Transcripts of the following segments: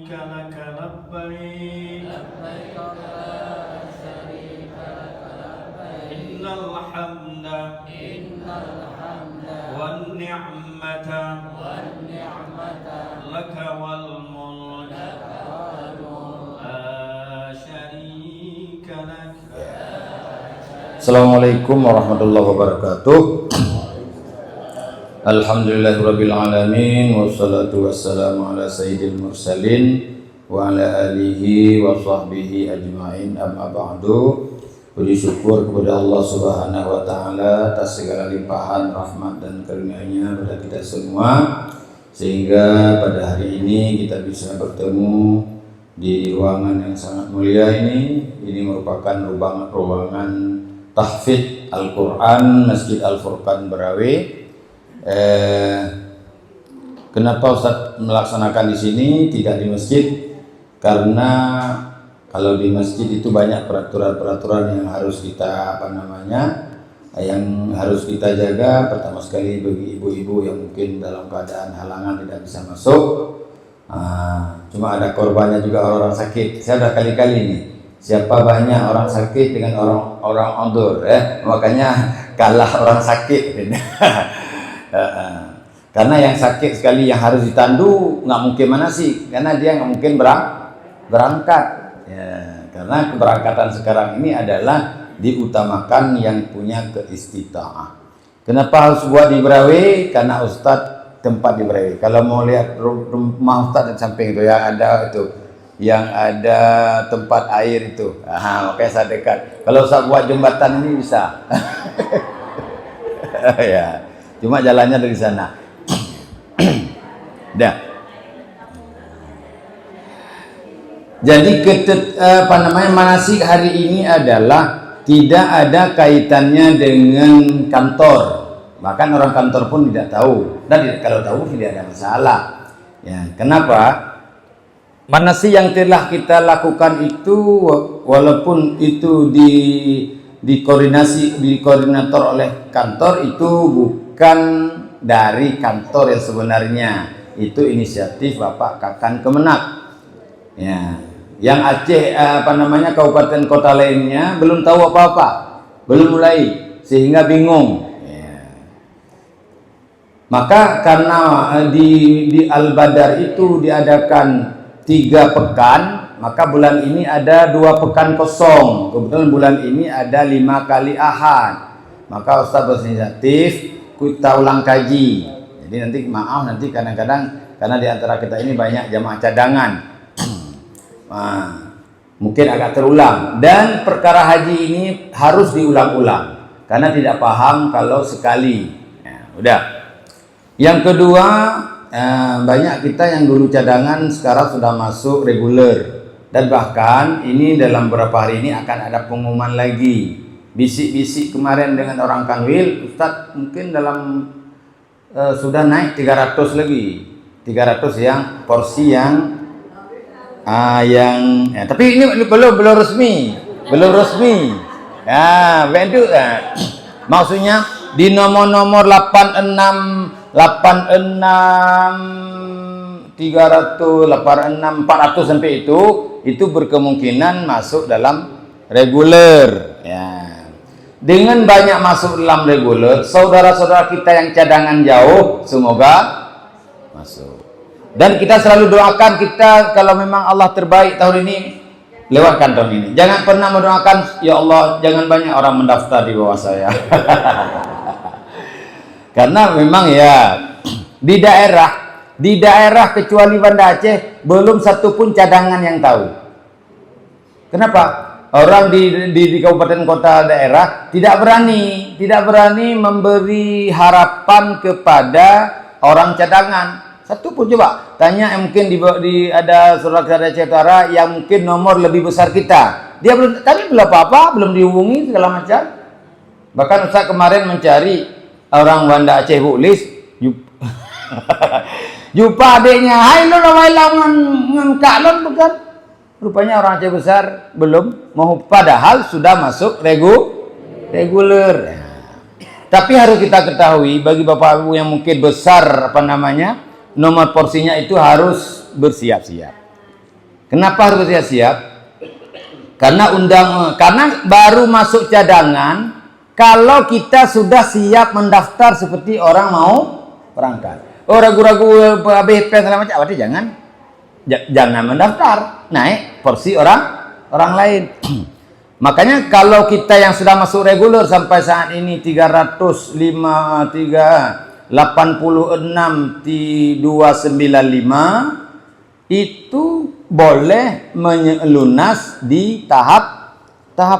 شريك لك لبيك إن الحمد والنعمة لك والملك لا شريك لك. Assalamualaikum warahmatullahi wabarakatuh. Alhamdulillahirabbil alamin wassalatu wassalamu ala sayyidil mursalin wa ala alihi wa sahbihi ajmain, amma ba'du. Puji syukur kepada Allah Subhanahu wa taala atas segala limpahan rahmat dan karunia-Nya pada kita semua, sehingga pada hari ini kita bisa bertemu di ruangan yang sangat mulia ini. Ini merupakan ruangan tahfidz Al-Quran Masjid Al-Furqan Berawe. Kenapa Ustadz melaksanakan di sini, tidak di masjid? Karena kalau di masjid itu banyak peraturan-peraturan yang harus kita yang harus kita jaga. Pertama sekali bagi ibu-ibu yang mungkin dalam keadaan halangan tidak bisa masuk. Cuma ada korbannya juga orang sakit. Saya sudah kali-kali nih, siapa banyak orang sakit dengan orang ondur, makanya kalah orang sakit. Karena yang sakit sekali yang harus ditandu nggak mungkin manasik, karena dia nggak mungkin berangkat. Ya, karena keberangkatan sekarang ini adalah diutamakan yang punya keistita'ah. Kenapa harus buat di Berawe? Karena Ustadz tempat di Berawe. Kalau mau lihat rumah Ustadz di samping itu yang ada tempat air itu, makanya saya dekat. Kalau Ustadz buat jembatan ini bisa. Ya, cuma jalannya dari sana. Dah. Jadi manasik hari ini adalah tidak ada kaitannya dengan kantor. Bahkan orang kantor pun tidak tahu. Dan kalau tahu tidak ada masalah. Ya, kenapa? Manasik yang telah kita lakukan itu, walaupun itu dikoordinator oleh kantor, itu bukan dari kantor yang sebenarnya. Itu inisiatif Bapak Kakan Kemenak. Ya, yang Aceh kabupaten kota lainnya belum tahu apa-apa, belum mulai, sehingga bingung. Ya. Maka karena di Al-Badar itu diadakan 3 pekan, maka bulan ini ada 2 pekan kosong. Kebetulan bulan ini ada 5 kali ahad. Maka Ustaz berinisiatif kita ulang kaji. Jadi nanti nanti kadang-kadang karena di antara kita ini banyak jamaah cadangan. Mungkin agak terulang, dan perkara haji ini harus diulang-ulang karena tidak paham kalau sekali. Ya, udah. Yang kedua, banyak kita yang dulu cadangan sekarang sudah masuk reguler, dan bahkan ini dalam beberapa hari ini akan ada pengumuman lagi. Bisik-bisik kemarin dengan orang Kanwil, Ustadz mungkin dalam sudah naik 300 lagi, 300 yang porsi tapi ini belum resmi. Ya, begitu. Maksudnya di nomor 86 300, 86 400 sampai itu berkemungkinan masuk dalam reguler. Ya. Dengan banyak masuk dalam reguler, saudara-saudara kita yang cadangan jauh semoga masuk. Dan kita selalu doakan, kita kalau memang Allah terbaik tahun ini, lewatkan tahun ini. Jangan pernah mendoakan, ya Allah jangan banyak orang mendaftar di bawah saya. Karena memang ya di daerah kecuali Banda Aceh belum satu pun cadangan yang tahu. Kenapa? Orang di kabupaten kota daerah tidak berani memberi harapan kepada orang cadangan. Satu pun, coba tanya mungkin ada saudara Aceh Utara yang mungkin nomor lebih besar kita. Dia belum apa-apa, belum dihubungi segala macam. Bahkan Ustaz kemarin mencari orang Banda Aceh Buklis, jumpa adiknya, hai lo ngan kalon bukan? Rupanya orang Aceh besar belum mau, padahal sudah masuk reguler. Tapi harus kita ketahui, bagi bapak ibu yang mungkin besar nomor porsinya itu harus bersiap-siap. Kenapa harus bersiap-siap? Karena baru masuk cadangan kalau kita sudah siap mendaftar seperti orang mau berangkat. Oh, ragu-ragu habis segala macam, berarti jangan mendaftar, naik porsi orang lain. Makanya kalau kita yang sudah masuk reguler sampai saat ini 386 295 itu boleh melunas di tahap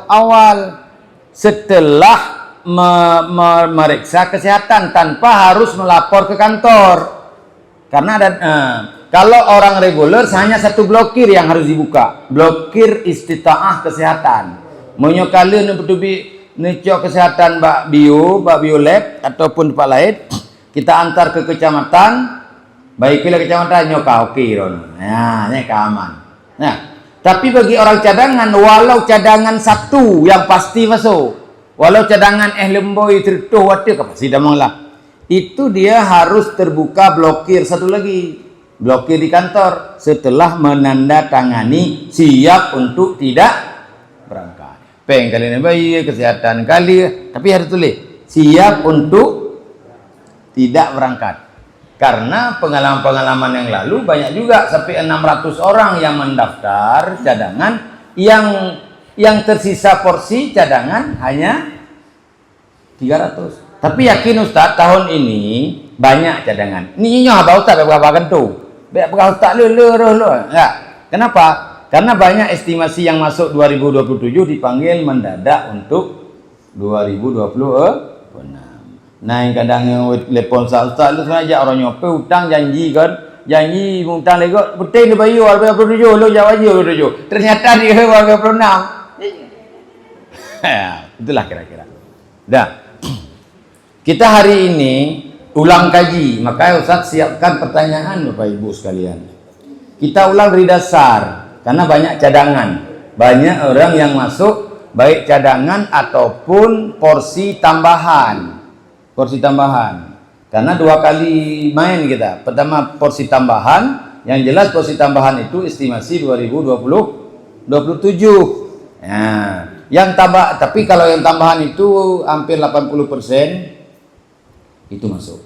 awal setelah memeriksa kesehatan tanpa harus melapor ke kantor. Karena ada kalau orang reguler hanya satu blokir yang harus dibuka, blokir istitaah kesehatan. Menyokali necok kesehatan Mbak Biolab ataupun tempat lain, kita antar ke kecamatan, baiklah kecamatan nyoka oke nah ini keaman. Nah, tapi bagi orang cadangan, walau cadangan satu yang pasti masuk, walau cadangan lemboi tertuh waktu pasti damanglah, itu dia harus terbuka blokir satu lagi, blokir di kantor setelah menandatangani siap untuk tidak berangkat. Peng kali ini bayi kesehatan kali, tapi harus tulis siap untuk tidak berangkat. Karena pengalaman-pengalaman yang lalu banyak juga sampai 600 orang yang mendaftar cadangan, yang tersisa porsi cadangan hanya 300. Tapi yakin Ustaz, tahun ini banyak cadangan. Ini nyoba Ustaz berapa kentu? Berapa Ustaz lu enggak. Kenapa? Karena banyak estimasi yang masuk 2027 dipanggil mendadak untuk 2026. Nah, yang kadang telepon Ustaz lu sengaja orang nyope hutang janji hutang lego betul dia bayu warga 27 lu jawab aja 27. Ternyata dia warga 26. Ya, itulah kira-kira. Dah. Kita hari ini ulang kaji, makanya Ustaz siapkan pertanyaan Bapak Ibu sekalian. Kita ulang dari dasar. Karena banyak cadangan, banyak orang yang masuk baik cadangan ataupun porsi tambahan. Karena 2 kali main kita. Pertama porsi tambahan, yang jelas porsi tambahan itu estimasi 2027. Nah, yang tambah, tapi kalau yang tambahan itu hampir 80% itu masuk.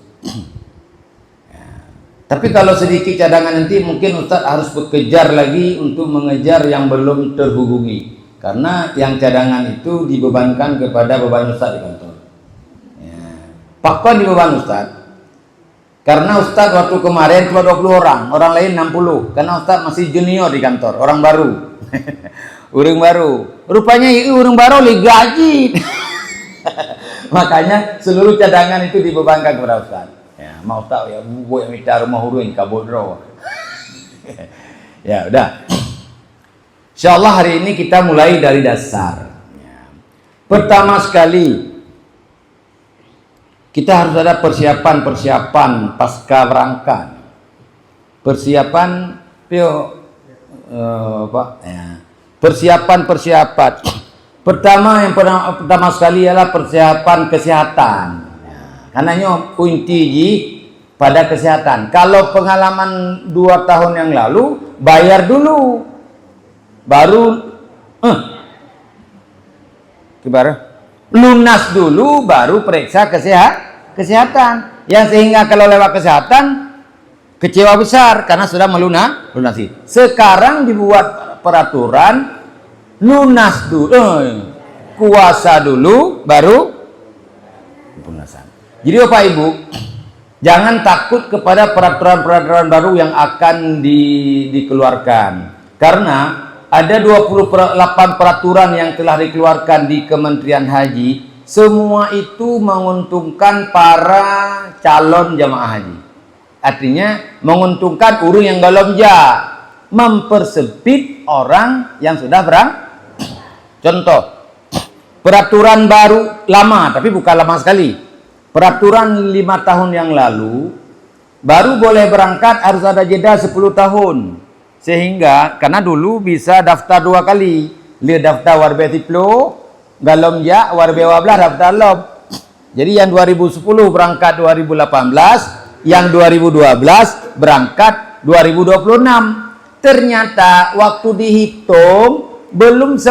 Tapi kalau sedikit cadangan nanti mungkin Ustadz harus bekerja lagi untuk mengejar yang belum terhubungi. Karena yang cadangan itu dibebankan kepada beban Ustadz di kantor. Ya. Pakon dibeban Ustadz. Karena Ustadz waktu kemarin cuma 20 orang lain 60. Karena Ustadz masih junior di kantor, orang baru. Orang baru. Rupanya orang baru gaji. Makanya seluruh cadangan itu dibebankan kepada Ustadz. Ya, mau tahu ya, bu yang minta rumah huruin kabodro. Ya, udah. Insyaallah hari ini kita mulai dari dasar. Ya. Pertama sekali kita harus ada persiapan pasca berangkat. Persiapan persiapan. Pertama sekali adalah persiapan kesehatan. Karena kunci pada kesehatan. Kalau pengalaman 2 tahun yang lalu, bayar dulu, baru lunas dulu, baru periksa kesehatan. Yang sehingga kalau lewat kesehatan kecewa besar karena sudah melunasi. Sekarang dibuat peraturan lunas dulu, kuasa dulu, baru pelunasan. Jadi Bapak Ibu, jangan takut kepada peraturan-peraturan baru yang akan dikeluarkan. Karena ada 28 peraturan yang telah dikeluarkan di Kementerian Haji. Semua itu menguntungkan para calon jamaah haji. Artinya menguntungkan urung yang belum mempersempit orang yang sudah berangkat. Contoh, peraturan baru lama, tapi bukan lama sekali. Peraturan 5 tahun yang lalu, baru boleh berangkat harus ada jeda 10 tahun. Sehingga, karena dulu bisa daftar 2 kali. Dia daftar warbe tiplo, galom ya, warbe wablah daftar lob. Jadi yang 2010 berangkat 2018, yang 2012 berangkat 2026. Ternyata waktu dihitung belum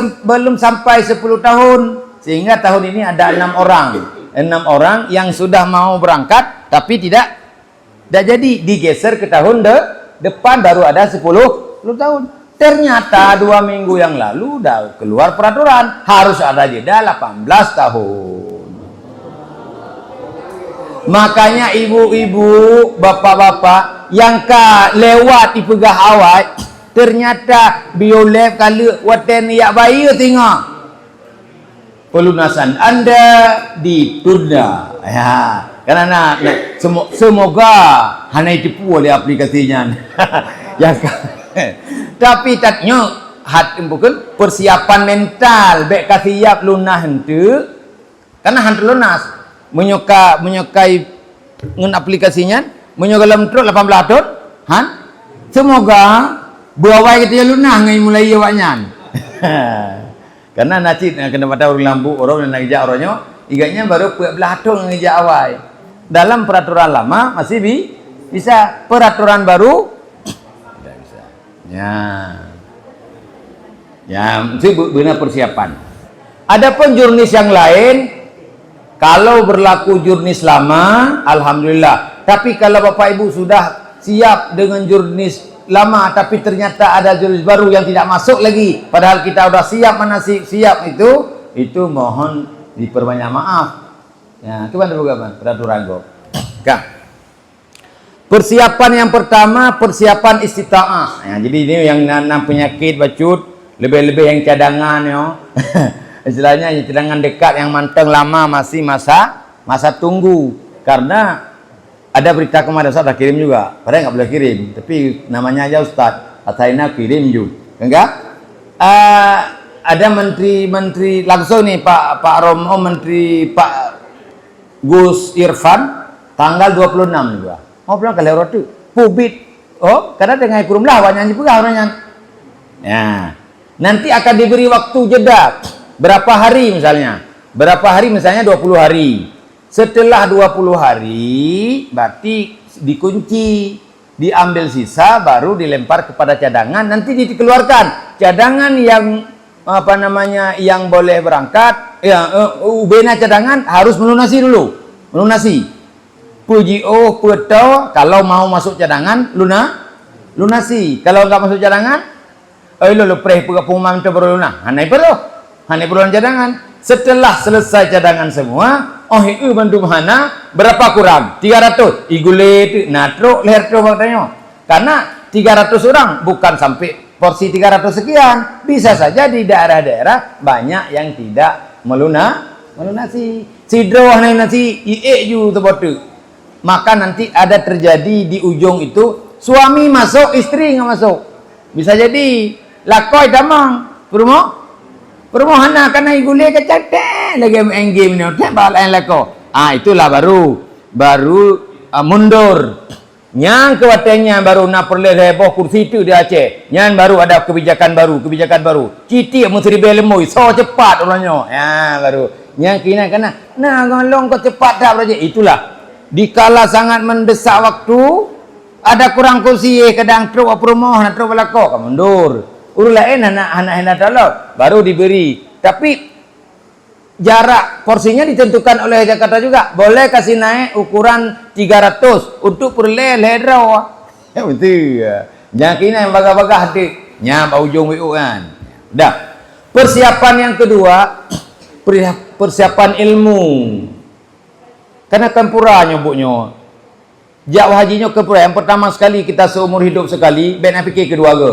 sampai 10 tahun. Sehingga tahun ini ada 6 orang. 6 orang yang sudah mau berangkat tapi tidak jadi, digeser ke tahun depan baru ada 10 tahun. Ternyata 2 minggu yang lalu udah keluar peraturan harus ada jeda 18 tahun. Makanya ibu-ibu, bapak-bapak yang lewat di pegah awal, ternyata biolab kala waten yak bayi tengok. Pelunasan Anda ditunda. Ya, karena semoga hanya ditipu oleh aplikasinya. Ya kan. Tapi tatnya bukan persiapan mental baik kasiap lunah hente karena hantu lunas menyukai ngen aplikasinya menyukai dalam truk 18 tahun han semoga buawai kita lunah ngai mulai awaknya. Karena nacit kena pada orang lampu orang yang ngejak orangnya iganya baru 14 tahun ngejak awal. Dalam peraturan lama masih bisa, peraturan baru tidak bisa. Ya, mesti benar persiapan. Adapun jurnis yang lain, kalau berlaku jurnis lama, alhamdulillah. Tapi kalau Bapak Ibu sudah siap dengan jurnis lama, tapi ternyata ada jurnis baru yang tidak masuk lagi, padahal kita sudah siap manasik siap itu mohon diperbanyak maaf. Ya, gimana bagaimana peraturan go? Kak. Persiapan yang pertama, persiapan istita'ah. Ya, jadi ini yang nanam penyakit bacut, lebih-lebih yang cadangan ya. Istilahnya cadangan dekat yang manteng lama masih masa tunggu. Karena ada berita kemarin Ustaz dah kirim juga. Padahal nggak boleh kirim, tapi namanya aja Ustaz. Ataina kirim juga. Enggak? Ada menteri langsung nih Pak Romo, menteri Pak Gus Irfan tanggal 26 juga. Oh bilang kalau roti pubit. Oh, karena dengan kurum lah wanyanyi juga orangnya. Ya. Nanti akan diberi waktu jeda berapa hari misalnya. Berapa hari misalnya 20 hari. Setelah 20 hari berarti dikunci, diambil sisa baru dilempar kepada cadangan, nanti dikeluarkan. Cadangan yang yang boleh berangkat ubena cadangan harus melunasi dulu. Melunasi. PGO, Puerto, kalau mau masuk cadangan, lunasi. Kalau nggak masuk cadangan, lo preh pengumuman itu baru lunah. Hanai perlu cadangan. Setelah selesai cadangan semua, bantu mana berapa kurang? 300. Igulet, natro, leher tuh katanya. Karena 300 orang bukan sampai porsi 300 sekian. Bisa saja di daerah-daerah banyak yang tidak melunasi. Sidro hanai nasi, ju tebotu. Maka nanti ada terjadi di ujung itu suami masuk, istri nggak masuk. Bisa jadi lakoi damang permohonan karena igule kecate lagi main game ni tak balain lako. Itulah baru mundur. Yang kewatanya baru nak perlu heboh kursi itu di Aceh. Yang baru ada kebijakan baru. Citi menteri belemoi so cepat orangnya. Ya baru. Yang kena nah ngolong kau cepat dah beraja. Itulah. Dikala sangat mendesak waktu, ada kurang kursi kadang truk promo nak truk belako kamu mundur. Lain anak tolong baru diberi. Tapi jarak porsinya ditentukan oleh Jakarta juga. Boleh kasih naik ukuran 300 untuk perle ledro. Ya betul. Jangan kena yang bagah-bagah hati. Nyam ujung WU kan. Dah. Persiapan yang kedua, persiapan ilmu. Karena tempura nyebutnya. Jak hajinya kempura. Yang pertama sekali kita seumur hidup sekali, ben fikir kedua ke.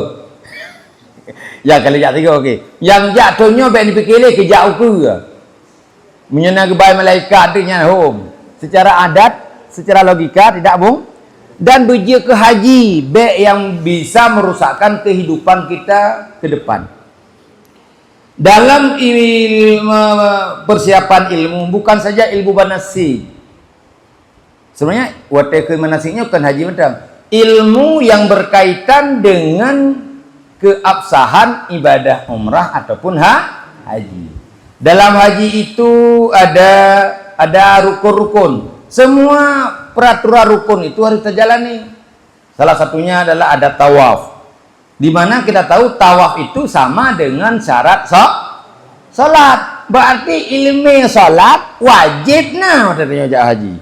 Ya kalau jak tiga okey. Yang jak tonyo ben fikir le ke jak uku. Menyena ke bayi malaikat dia home. Secara adat, secara logika tidak bung. Dan beja ke haji be yang bisa merusakkan kehidupan kita ke depan. Dalam persiapan ilmu bukan saja ilmu manasik. Sebenarnya watak manasiknya bukan haji macam ilmu yang berkaitan dengan keabsahan ibadah umrah ataupun haji. Dalam haji itu ada rukun-rukun. Semua peraturan rukun itu harus terjalani. Salah satunya adalah ada tawaf. Di mana kita tahu tawaf itu sama dengan syarat salat. Berarti ilmu salat wajib nah katanya Cak Haji.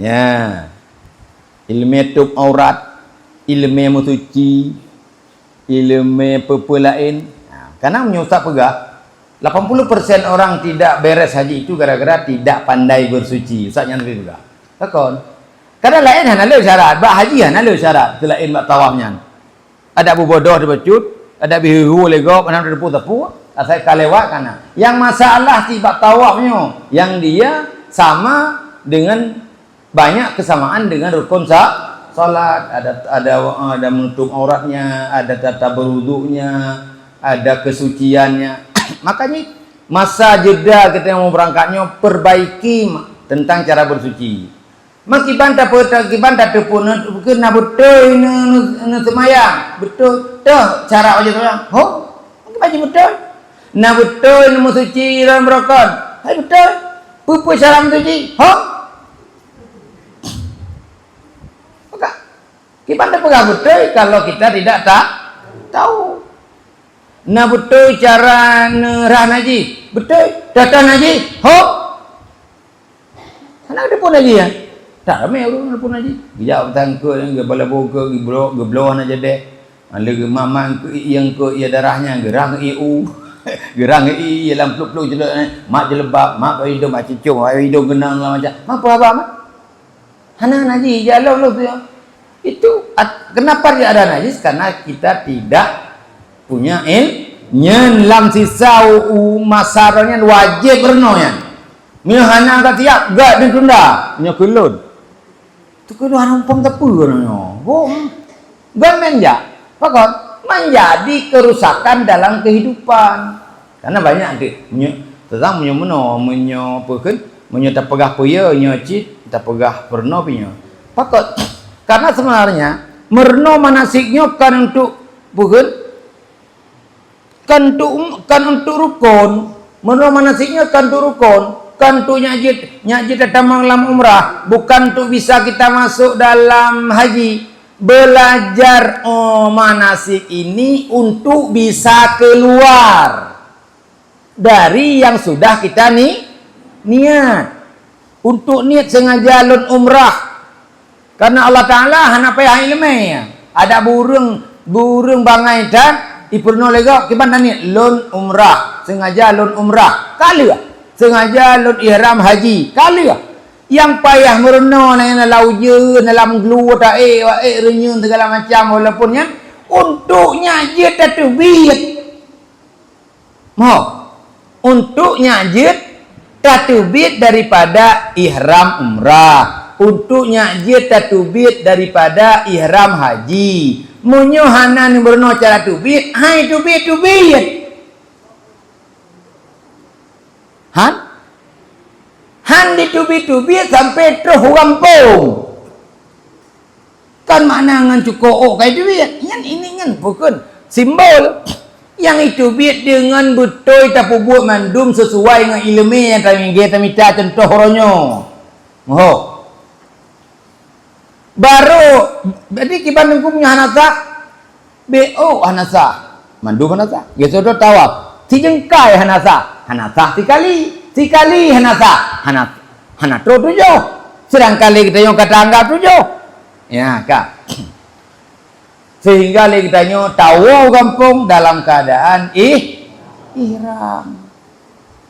Ya. Ilmu tutup aurat, ilmu mensuci, ilmu apa lain. Karena menyusah pegah 80% orang tidak beres haji itu gara-gara tidak pandai bersuci. Ustaznya lebih pegah. Takon. Karena lain hana le syarat, bak haji hana le syarat, selain bak tawafnya. Ada abu bodoh dibecut, ada bihu lego, mana ada tepu-tepu, asal kalewat kana. Yang masalah tiba tawafnya, yang dia sama dengan banyak kesamaan dengan rukun salat, ada menutup auratnya, ada tata berwudunya, ada kesuciannya. Makanya masa jeda kita yang mau berangkatnya perbaiki tentang cara bersuci. Makiban tak tepun kena betul ini semayang betul dah cara aja tu. Oh, baju betul. Na betul ini mensuci dalam rokon. Hai betul. Pupu cara mensuci. Oh. Maka kiban tak pegang betul kalau kita tidak tahu. Na betul cara nerah haji. Betul. Datang haji. Ho. Anak dia pun haji ya. Tak ramai orang pun haji. Bijak tangkut ke bala boga geblohan aja deh. Ada ke mamang ke yang ke ia darahnya gerang iu. Gerang i dalam peluk-peluk jelek mak jelebab, mak hidung mak cicung, hidung genang lah macam. Apa mak? Hana haji jalan lu tu. Itu kenapa dia ada najis? Karena kita tidak punya nyen lam sisa masarnya wajib bernoyan. Mihana tak tiap gak ditunda. Nya kelun. Tu kalau hampang tepu orangnya. Gak menja. Pakot menjadi kerusakan dalam kehidupan. Karena banyak tentang tak pegah puya, nyocit, tak pegah perno punya. Pakot karena sebenarnya merno manasiknya kan untuk kan untuk rukun. Merno manasiknya kan untuk rukun. Kan tu nyajit datang dalam umrah, bukan tu bisa kita masuk dalam haji. Belajar manasik ini untuk bisa keluar dari yang sudah kita niat. Untuk niat sengaja lun umrah. Karena Allah Ta'ala hana payah ilmu. Ada burung bangai dan ipurno lega kiban niat lun umrah, sengaja lun umrah. Kali sengaja lun ihram haji kali yang payah merenung dengan lauje dalam glu tak renyun segala macam walaupun yang untuknya je tatbiyat untuknya je tatbiyat daripada ihram umrah, untuknya je tatbiyat daripada ihram haji. Munyo hanan merenung cara tatbiyat hai tatbiyat Han ditubi-tubi sampai terus rampung. Kan makna ngan cukup kayak duit. Yang ini kan bukan simbol. Yang itu biat dengan betul tapi buat mandum sesuai dengan ilmu yang kita minta contoh orangnya. Baru jadi kiban aku punya hanasa. Hanasa. Mandum hanasa. Gitu dah tawaf. Si jengkai hanasa. Hanasah tikali hanasah hanatro tujuh sedang kali kita yang kata anggap tujuh ya kak sehingga kita nyo tahu kampung dalam keadaan ihram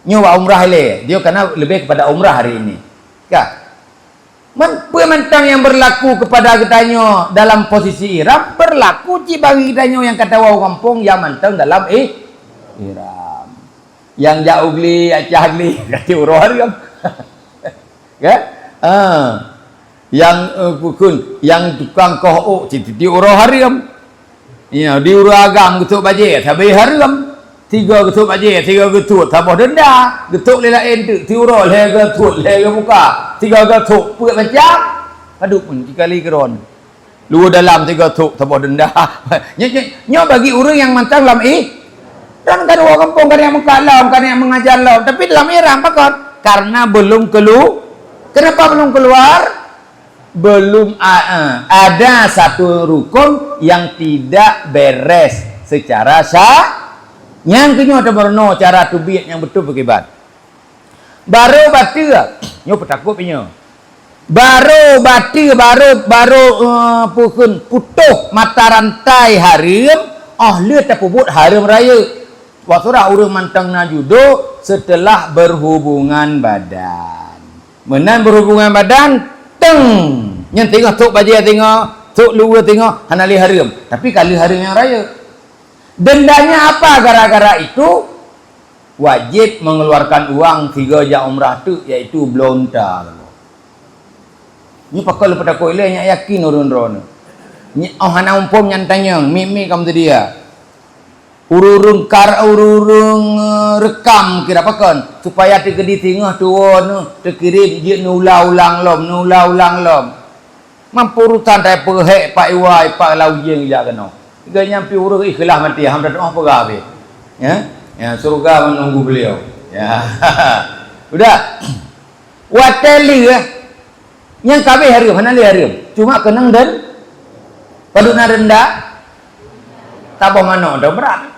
nyoba umrah le dia karena lebih kepada umrah hari ini kak mentang yang berlaku kepada kita nyo dalam posisi ihram berlaku bagi kita nyo yang kata wau kampung yang mentang dalam ihram. Yang jauh beli acah beli kaki urohari kan kan yang yang tukang koh di urohari kan ya di uragam getuk bajet habis hari kan 3 getuk bajet 3 getuk tambah denda getuk lain tu ti uroh le getuk le buka 3 getuk puak macam aduh pun sekali keron lu dalam 3 getuk tambah denda nyo bagi orang yang mantang dalam dan kan orang kampung kan yang mengkalam, kan yang mengajar lau. Tapi dalam ihram pakot karena belum keluar. Kenapa belum keluar? belum ada satu rukun yang tidak beres secara sah. Yang kenyo ada berno cara tubiat yang betul bekibat. Baru batu, nyo petakut punya. Baru batu, baru pukun putuh mata rantai harim. Oh lihat tak pubut harim raya. Waktu dah urang mantang na judo setelah berhubungan badan. Menan berhubungan badan, teng. Yang tengok tok bajia tengok, tok luar tengok, hanali harim. Tapi kali harim yang raya. Dendanya apa gara-gara itu? Wajib mengeluarkan uang 3 jam umrah tu, iaitu blonta. Ni pakal pada koile nya yakin urun-urun. Ni oh hana umpum nyantanya, mimi kamu tadi ya. Ururung rekam kira pakan supaya tegedi tengah tuan terkirim dia ulang lom. Mampu urutan tai perhek pak iwai pak laujeng ja kena. Tiga nyampi urus ikhlas mati hamba doa pegawe. Ya. Ya surga menunggu beliau. Ya. Udah. Wateli yang kabeh harum hanali harum. Cuma kenang dan paduna rendah tabah mana dah berat.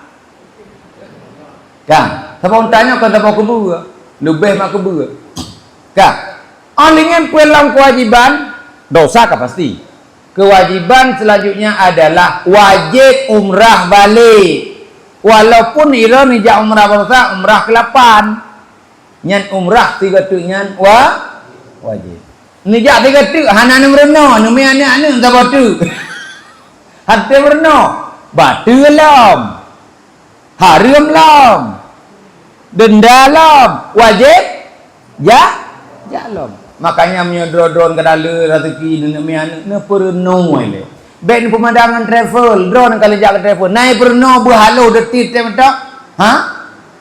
Kan, siapa tanya kan siapa kubur, lebih mak kubur. Kan, onlingan pulang kewajiban dosa kan pasti. Kewajiban selanjutnya adalah wajib umrah balik. Walaupun ira nija umrah bersa umrah ke-8. Nyan umrah 3 tu nyan wajib. Nija 3 tu hana nemreno, numi anak siapa tu. Hati berno, batu lam. Haram lam, denda lam, wajib lam. Makanya menyodron ke dalam rezeki demi anak ne perno ile. Ben pemandangan travel, drone kali jaga travel. Naik perno berhalau detil temdak. Ha?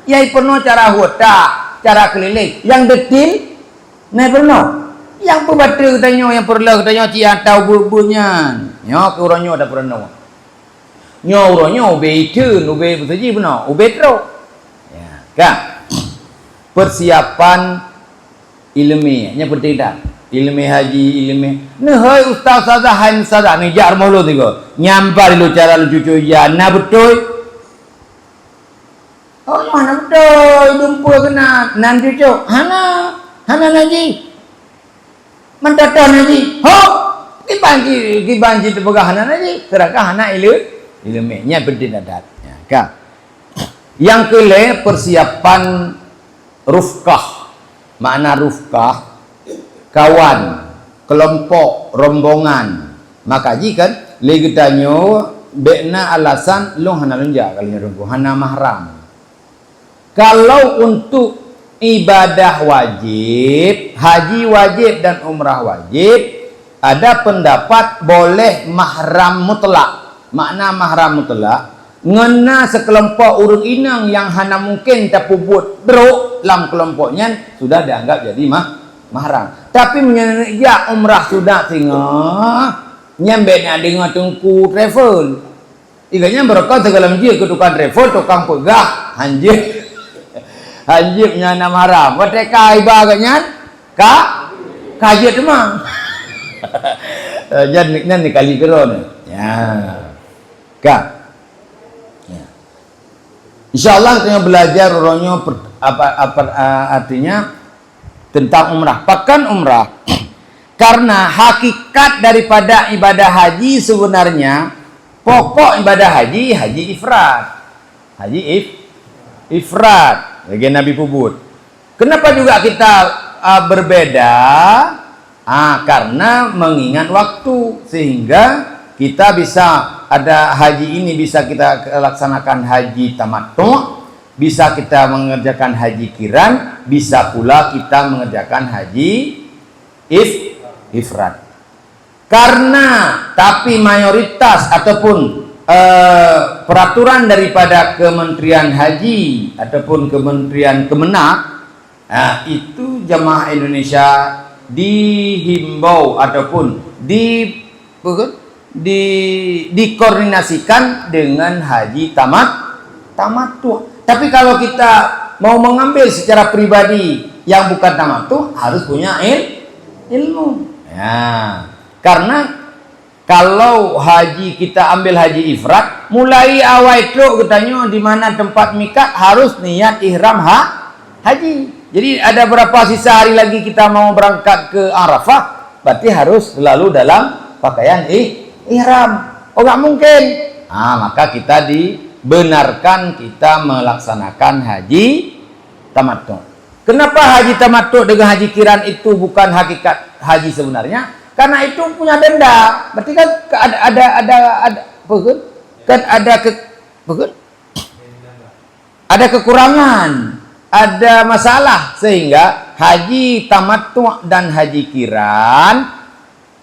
Yai perno cara hota, cara keliling. Yang detil naik perno. Yang pebatu tanya yang perlu tanya cia tahu bubunya. Nyo ke orangnya ada perno. Nyo ube itu, ube bersaji benar, ube teruk. Ya, kan? Persiapan ilmiah, nya penting tak? Ilmi haji, ilmi. Nehai ustaz sazahan saza ni jar mulu tiga. Nyampar lu cara lu cucu jana betul. Oh mana betul, dumpu kena nan cucu. Hana naji. Mentatan naji. Ho, kibanji tu pegah hana naji. Kerakah hana ilmiahnya penting adat. Ya, kan? Yang kelima persiapan rufqah. Makna rufqah kawan, kelompok, rombongan. Maka jika lagi tanya bekna alasan long hana lenja kalinya rungku hana mahram. Kalau untuk ibadah wajib, haji wajib dan umrah wajib, ada pendapat boleh mahram mutlak. Makna mahram mutlak ngena sekelompok urang inang yang hana mungkin terpubut bro dalam kelompoknya sudah dianggap jadi mahram. Tapi menyenja umrah sudah tinggal nyambetnya dengan tungku travel. Iganya berkah segala dia ketukan travel tukang pegah hanjir. Hanjirnya nama haram. Wateka ibaganya kajet mah. Jangan ni kali keron. Ya. Kak. Ya. Insyaallah kita belajar orangnya apa artinya tentang umrah. Pakan umrah. Karena hakikat daripada ibadah haji sebenarnya pokok ibadah haji ifrad. Ifrad. Bagi Nabi Pubut. Kenapa juga kita berbeda? Karena mengingat waktu sehingga kita bisa ada haji ini bisa kita laksanakan haji tamattu, bisa kita mengerjakan haji kiran, bisa pula kita mengerjakan haji ifrad. Karena tapi mayoritas ataupun peraturan daripada Kementerian Haji ataupun Kementerian Kemenak itu jamaah Indonesia dihimbau ataupun dikoordinasikan dengan haji tamattu. Tapi kalau kita mau mengambil secara pribadi yang bukan tamattu harus punya ilmu. Ya. Karena kalau haji kita ambil haji ifrat, mulai awal itu katanya di mana tempat mikat harus niat ihram haji. Jadi ada berapa sisa hari lagi kita mau berangkat ke Arafah, berarti harus selalu dalam pakaian ihram. Oh nggak mungkin. Maka kita dibenarkan kita melaksanakan haji tamattu. Kenapa haji tamattu dengan haji kiran itu bukan hakikat haji sebenarnya? Karena itu punya denda. Berarti kan ada kekurangan, ada masalah, sehingga haji tamattu dan haji kiran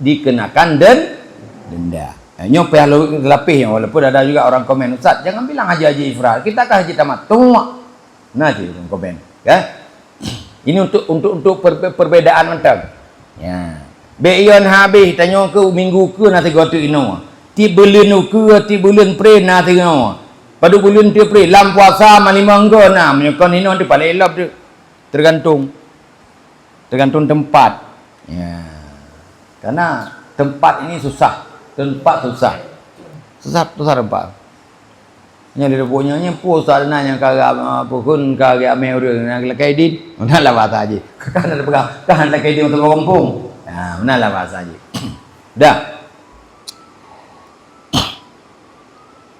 dikenakan denda. Nyop ya lebih, walaupun ada juga orang komen, Ustaz jangan bilang haji ifrat, kita kan haji tamattu. Nah itu komen ya. Ini untuk perbedaan macam ya. Beyon habis tanya ke minggu ke nanti gotu ino. Ti bulan ke ti bulan pre nanti no. Pada bulan ti pre lam puasa malimang go na menyokon ino di paling elok tu. Tergantung tempat. Ya. Karena tempat ini susah. Tempat susah tempat. Nya dia punya nya pusat nanya kagak pukun kagak ame urang nak kaidin. Nah lah bahasa aja. Kan ada pegang, kan ada kaidin untuk kampung. Nah, benar lah bahasa aja. Dah.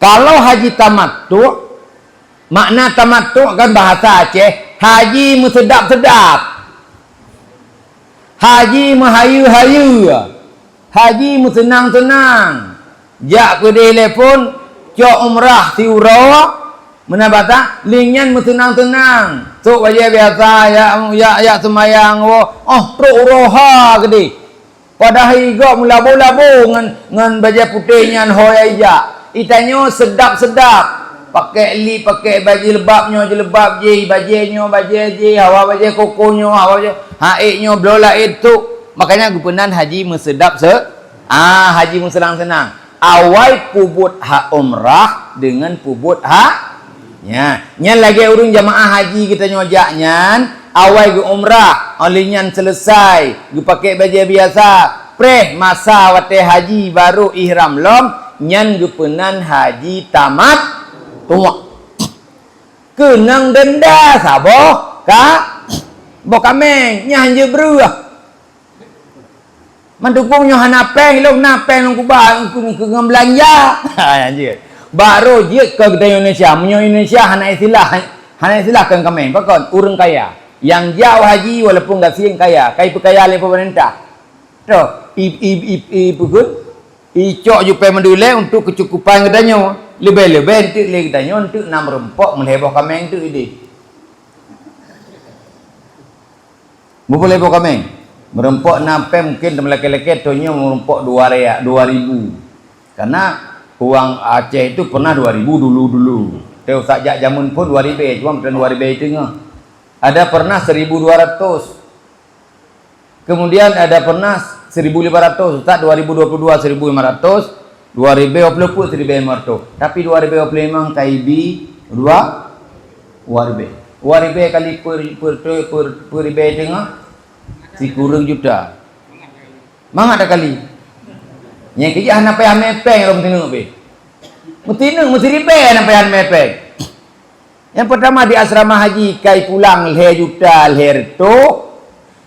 Kalau haji tamattu, makna tamattu kan bahasa Aceh, haji sedap-sedap. Haji hayu-hayu. Haji senang-senang. Jak ke telepon, cok umrah si uro, menabata lingan senang-senang. Tok wajah biasa ya semayang pro uroha gede. Pada higa mulabu-labu ngan baju putihnya hoya ija. Itanyo sedap-sedap. Pakai pakai baju lebabnya jelebab je, bajunya baju je, hawa baju kokonyo, hawa baju haiknya blola itu. Makanya gupenan haji mesedap haji senang-senang. Awal pubut umrah dengan pubut nya lagi urung jamaah haji kita nyojaknya awal ke umrah olehnya selesai gue pakai baju biasa masa wate haji baru ihram lom nyan gupenan haji tamat tua kenang denda saboh bokameng nyanje beruah mendukungnya hanapeng lo napeng lo kubah ke belanja anjir baru dia ke Indonesia hana istilah kan kami pakon urang kaya yang jauh haji walaupun enggak siang kaya perkaya oleh pemerintah tu pukul icok jupai mendule untuk kecukupan katanya lebih-lebih untuk lagi katanya untuk nam rempok melebok kami itu ide boleh lebok kami merempok nampai mungkin laki-laki tonya merempok 2.000 karena uang Aceh itu pernah 2.000 dulu teu sajak jamun pun 2.000 cuma bukan 2.000 itu ada pernah 1.200 kemudian ada pernah 1.500 Ustaz 2022 1.500 2020 pun 1.500 tapi 2025 KIB 2.000 kali per tengah si kurang juta. Mang ada kali. Yang kerja hana payah mepeng rom tinung be. Mesti ribe hana payah mepeng. Yang pertama di asrama haji kai pulang le juta lerto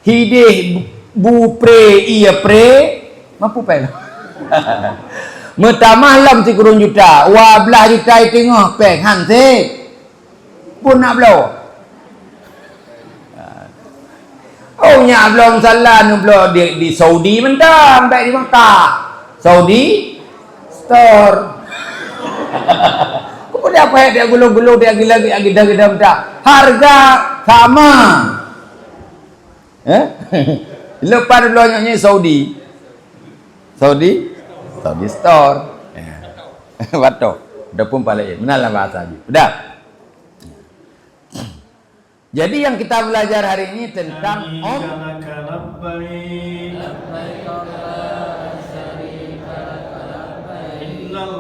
hidih bu pre iya pre mampu peng. Metamah lam si kurang juta. Wa belah juta tengah peng han se. Pun nak blow. Oh nya belum salah belum di Saudi mentang baik di Makkah. Saudi store. Kau dia apa dia gulu-gulu dia gila mentang. Harga sama. Lepas belanja Saudi store. Wato. Dah pun paling. Benar lah bahasa ni. Sudah. Jadi yang kita belajar hari ini tentang Innal